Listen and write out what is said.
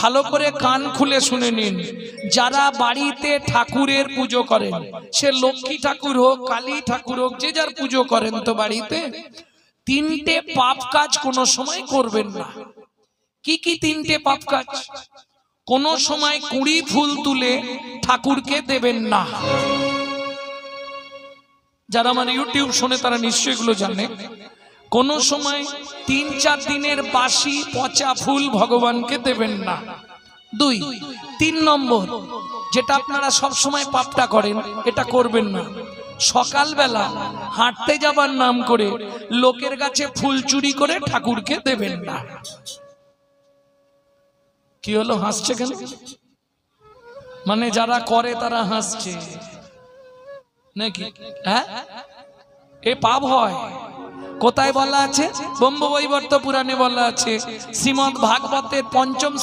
ভালো করে কান খুলে শুনে নিন। যারা বাড়িতে ঠাকুরের পুজো করেন, সে লক্ষ্মী ঠাকুর হোক, কালী ঠাকুর হোক, যে যার পুজো করেন, তো বাড়িতে তিনটে পাপ কাজ কোনো সময় করবেন না। কি কি তিনটে পাপ কাজ? কোনো সময় কুঁড়ি ফুল তুলে ঠাকুরকে দেবেন না। যারা আমার ইউটিউব শোনে তারা নিশ্চয়ই এগুলো জানে। কোনো সময় 3-4 দিনের বাসি পচা ফুল ভগবানকে দেবেন না। 2, 3 নম্বর, যেটা আপনারা সব সময় পাপটা করেন, এটা করবেন না। সকালবেলা হাঁটতে যাবার নাম করে লোকের কাছে ফুল চুরি করে ঠাকুরকে দেবেন না। কি হলো, হাসছে কেন? মানে যারা করে তারা হাসছে নাকি? হ্যাঁ, এ পাপ হয়। কোথায় বলা আছে? ব্রহ্মবৈবর্ত পুরাণে বলা আছে, শ্রীমদ্ ভাগবতের 5ম